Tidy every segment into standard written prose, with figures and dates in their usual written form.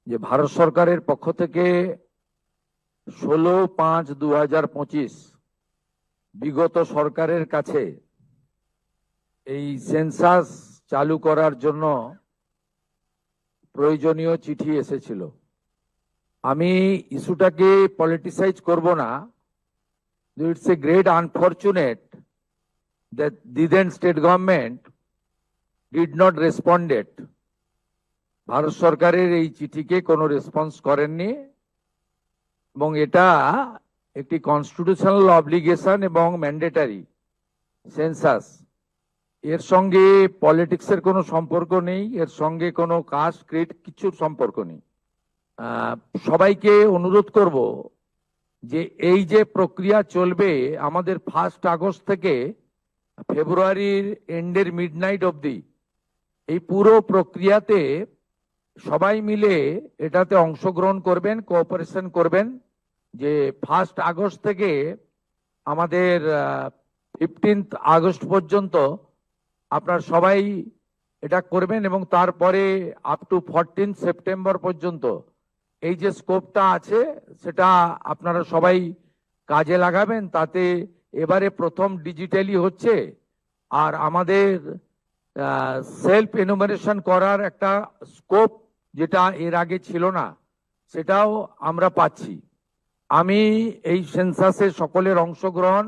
যে ভারত সরকারের পক্ষ থেকে 16/5/2025 বিগত সরকারের কাছে এই সেন্সাস চালু করার জন্য প্রয়োজনীয় চিঠি এসেছিল। আমি ইস্যুটাকে পলিটিসাইজ করব না। It's a great unfortunate that the then state government did not responded. Bharat সরকারের এই চিঠিকে কোনো রেসপন্স করেননি এবং এটা একটি কনস্টিটিউশনাল অব্লিগেশন এবং ম্যান্ডেটারি সেন্সাস। এর সঙ্গে পলিটিক্সের কোনো সম্পর্ক নেই, এর সঙ্গে কোনো কাস্ট ক্রিড কিছুর সম্পর্ক নেই। সবাইকে অনুরোধ করব যে এই যে প্রক্রিয়া চলবে আমাদের 1 আগস্ট থেকে ফেব্রুয়ারির এন্ডের মিডনাইট অবধি, এই পুরো প্রক্রিয়াতে সবাই মিলে এটাতে অংশগ্রহণ করবেন, কোঅপারেশন করবেন। যে 1 আগস্ট থেকে আমাদের 15 আগস্ট পর্যন্ত আপনার সবাই এটা করবেন এবং তারপরে আপ টু 14 সেপ্টেম্বর পর্যন্ত এই যে স্কোপটা আছে সেটা আপনারা সবাই কাজে লাগাবেন। তাতে এবারে প্রথম ডিজিটালি হচ্ছে, আর আমাদের সেলফ এনুমারেশন করার একটা স্কোপ যেটা এর আগে ছিল না সেটাও আমরা পাচ্ছি। আমি এই সেন্সাসে সকলের অংশগ্রহণ,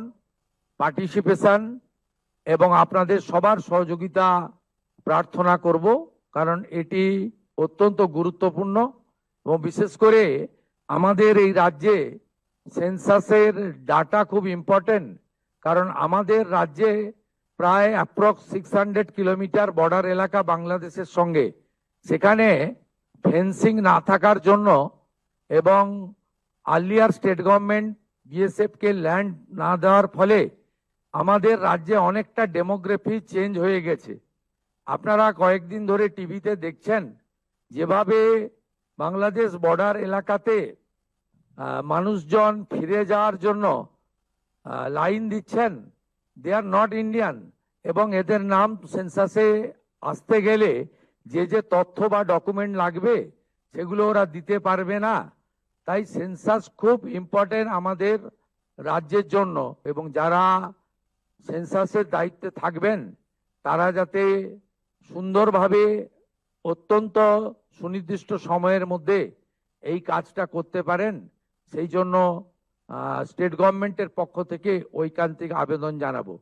পার্টিসিপেশন এবং আপনাদের সবার সহযোগিতা প্রার্থনা করব, কারণ এটি অত্যন্ত গুরুত্বপূর্ণ এবং বিশেষ করে আমাদের এই রাজ্যে সেন্সাসের ডাটা খুব ইম্পর্টেন্ট। কারণ আমাদের রাজ্যে প্রায় অ্যাপ্রক্স 600 কিলোমিটার বর্ডার এলাকা বাংলাদেশের সঙ্গে, সেখানে ফেন্সিং না থাকার জন্য এবং আর্লিয়ার স্টেট গভর্নমেন্ট বিএসএফ কে ল্যান্ড না দেওয়ার ফলে আমাদের রাজ্যে অনেকটা ডেমোগ্রাফি চেঞ্জ হয়ে গেছে। আপনারা কয়েকদিন ধরে টিভিতে দেখছেন যেভাবে বাংলাদেশ বর্ডার এলাকাতে মানুষজন ফিরে যাওয়ার জন্য লাইন দিচ্ছেন। দে আর নট ইন্ডিয়ান এবং এদের নাম সেন্সাসে আসতে গেলে যে যে তথ্য বা ডকুমেন্ট লাগবে সেগুলো ওরা দিতে পারবে না। তাই সেন্সাস খুব ইম্পর্টেন্ট আমাদের রাজ্যের জন্য এবং যারা সেন্সাসের দায়িত্বে থাকবেন তারা যাতে সুন্দরভাবে অত্যন্ত সুনির্দিষ্ট সময়ের মধ্যে এই কাজটা করতে পারেন, সেই জন্য স্টেট গভর্নমেন্টের পক্ষ থেকে ঐকান্তিক আবেদন জানাবো।